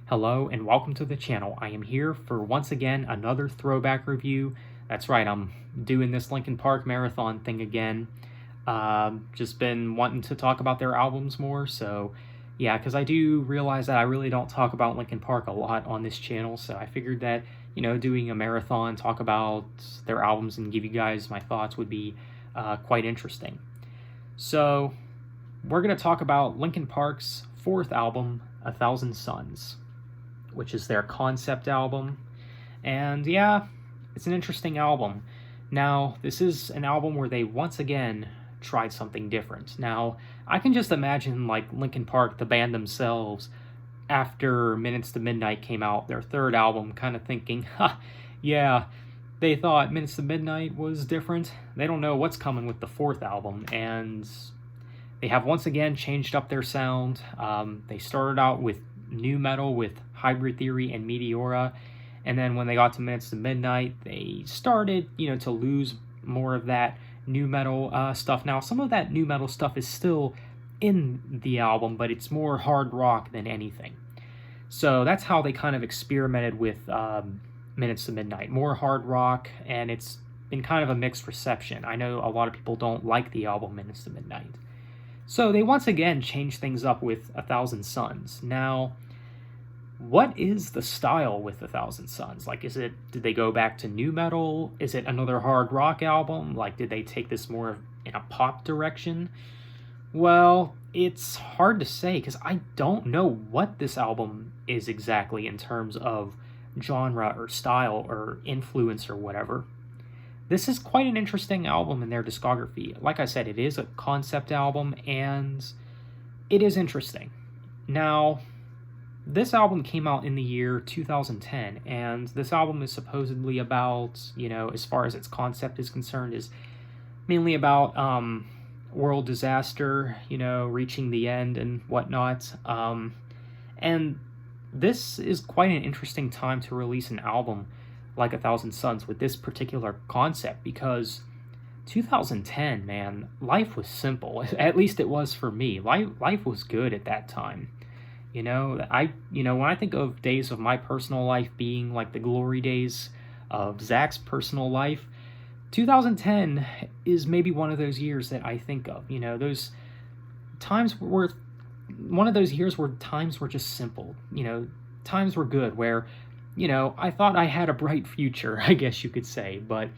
Hello and welcome to the channel. I am here for once again another throwback review. That's right, I'm doing this Linkin Park marathon thing again. Just been wanting to talk about their albums more, so yeah, because I do realize that I really don't talk about Linkin Park a lot on this channel, so I figured that, doing a marathon, talk about their albums and give you guys my thoughts would be quite interesting. So, we're going to talk about Linkin Park's fourth album, A Thousand Suns, which is their concept album. And yeah, it's an interesting album. Now, this is an album where they once again tried something different. Now, I can just imagine like Linkin Park, the band themselves, after Minutes to Midnight came out, their third album, kind of thinking, yeah, they thought Minutes to Midnight was different. They don't know what's coming with the fourth album, and they have once again changed up their sound. They started out with new metal with Hybrid Theory and Meteora, and then when they got to Minutes to Midnight, they started, to lose more of that new metal stuff. Now, some of that new metal stuff is still in the album, but it's more hard rock than anything. So that's how they kind of experimented with Minutes to Midnight. More hard rock, and it's been kind of a mixed reception. I know a lot of people don't like the album Minutes to Midnight. So they once again changed things up with A Thousand Suns. Now, what is the style with A Thousand Suns? Like, did they go back to new metal? Is it another hard rock album? Like, did they take this more in a pop direction? Well, it's hard to say because I don't know what this album is exactly in terms of genre or style or influence or whatever. This is quite an interesting album in their discography. Like I said, it is a concept album, and it is interesting. Now, this album came out in the year 2010, and this album is supposedly about, as far as its concept is concerned, is mainly about world disaster, reaching the end and whatnot. And this is quite an interesting time to release an album like A Thousand Suns with this particular concept, because 2010, man, life was simple. At least it was for me. Life was good at that time. When I think of days of my personal life being like the glory days of Zach's personal life, 2010 is maybe one of those years that I think of. Those times were one of those years where times were just simple. Times were good where I thought I had a bright future, I guess you could say. But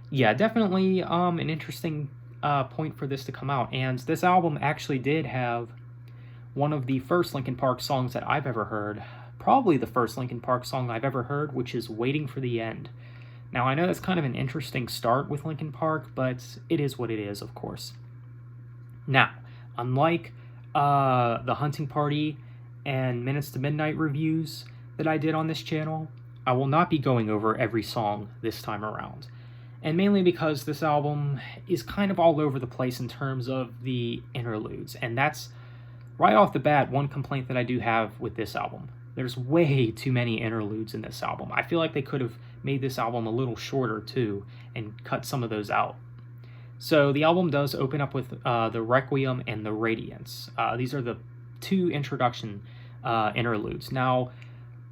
yeah, definitely an interesting point for this to come out. And this album actually did have one of the first Linkin Park songs that I've ever heard, probably the first Linkin Park song I've ever heard, which is Waiting for the End. Now, I know that's kind of an interesting start with Linkin Park, but it is what it is, of course. Now, unlike the Hunting Party and Minutes to Midnight reviews that I did on this channel, I will not be going over every song this time around. And mainly because this album is kind of all over the place in terms of the interludes. And that's, right off the bat, one complaint that I do have with this album. There's way too many interludes in this album. I feel like they could have made this album a little shorter too and cut some of those out. So the album does open up with the Requiem and the Radiance. These are the two introduction interludes. Now,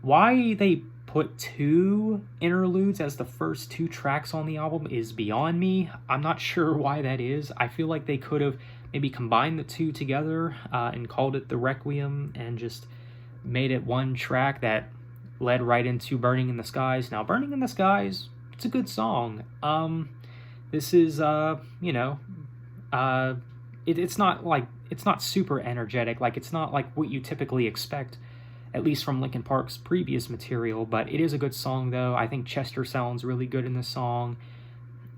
why they put two interludes as the first two tracks on the album is beyond me. I'm not sure why that is. I feel like they could have maybe combined the two together and called it the Requiem and just made it one track that led right into Burning in the Skies. Now, Burning in the Skies, it's a good song. This is, it's not super energetic. Like, it's not like what you typically expect, at least from Linkin Park's previous material, but it is a good song, though. I think Chester sounds really good in this song.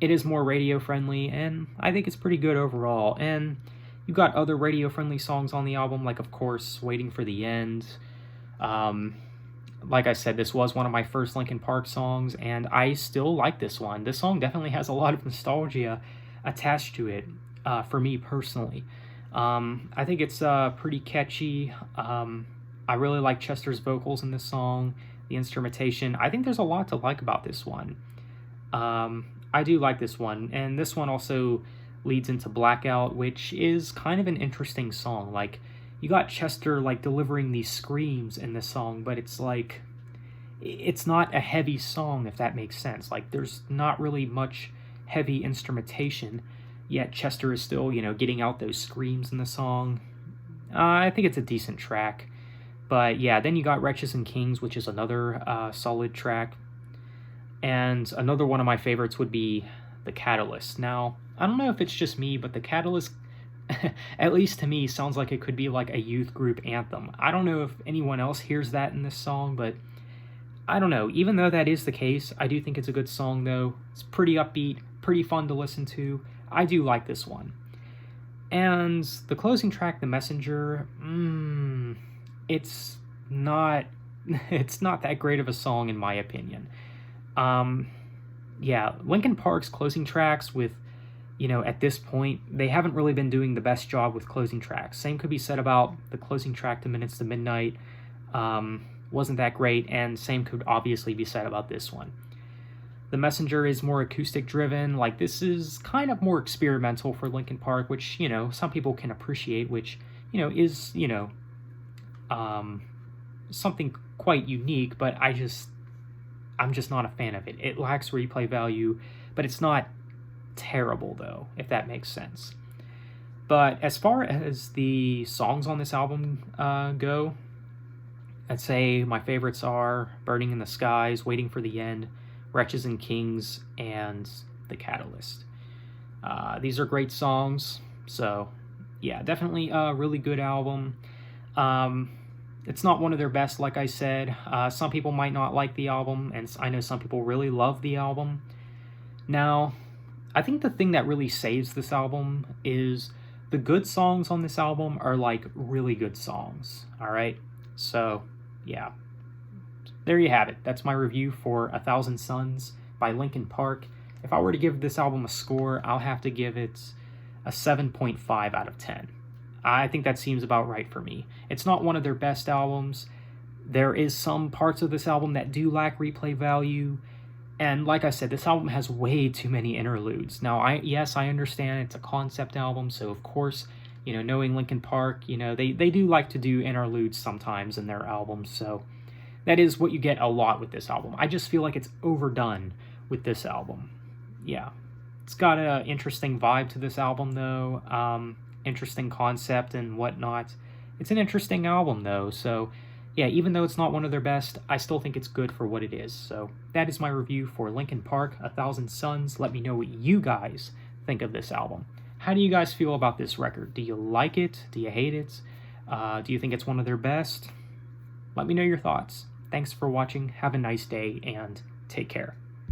It is more radio-friendly, and I think it's pretty good overall. And you've got other radio-friendly songs on the album, like, of course, Waiting for the End. Like I said, this was one of my first Linkin Park songs, and I still like this one. This song definitely has a lot of nostalgia attached to it, for me personally. I think it's pretty catchy. I really like Chester's vocals in this song, the instrumentation. I think there's a lot to like about this one. I do like this one, and this one also leads into Blackout, which is kind of an interesting song. Like, you got Chester like delivering these screams in this song, but it's like, it's not a heavy song, if that makes sense. Like, there's not really much heavy instrumentation, yet Chester is still, getting out those screams in the song. I think it's a decent track. But yeah, then you got Wretches and Kings, which is another solid track. And another one of my favorites would be The Catalyst. Now, I don't know if it's just me, but The Catalyst, at least to me, sounds like it could be like a youth group anthem. I don't know if anyone else hears that in this song, but I don't know. Even though that is the case, I do think it's a good song, though. It's pretty upbeat, pretty fun to listen to. I do like this one. And the closing track, The Messenger, it's not that great of a song in my opinion. Yeah, Linkin Park's closing tracks with, at this point, they haven't really been doing the best job with closing tracks. Same could be said about the closing track to Minutes to Midnight. Wasn't that great, and same could obviously be said about this one. The Messenger is more acoustic driven. Like, this is kind of more experimental for Linkin Park, which, some people can appreciate, which, is, something quite unique, but I'm just not a fan of it. It lacks replay value, but it's not terrible, though, if that makes sense. But as far as the songs on this album go, I'd say my favorites are Burning in the Skies, Waiting for the End, Wretches and Kings, and The Catalyst. These are great songs, so yeah, definitely a really good album. It's not one of their best, like I said. Some people might not like the album, and I know some people really love the album. Now, I think the thing that really saves this album is the good songs on this album are like really good songs, all right? So, yeah. There you have it. That's my review for 1,000 Suns by Linkin Park. If I were to give this album a score, I'll have to give it a 7.5 out of 10. I think that seems about right for me. It's not one of their best albums. There is some parts of this album that do lack replay value. And like I said, this album has way too many interludes. Now, yes, I understand it's a concept album, so of course, knowing Linkin Park, they do like to do interludes sometimes in their albums, so that is what you get a lot with this album. I just feel like it's overdone with this album. Yeah. It's got an interesting vibe to this album, though. Interesting concept and whatnot. It's an interesting album, though. So, yeah, even though it's not one of their best, I still think it's good for what it is. So, that is my review for Linkin Park, 1,000 Suns. Let me know what you guys think of this album. How do you guys feel about this record? Do you like it? Do you hate it? Do you think it's one of their best? Let me know your thoughts. Thanks for watching. Have a nice day, and take care.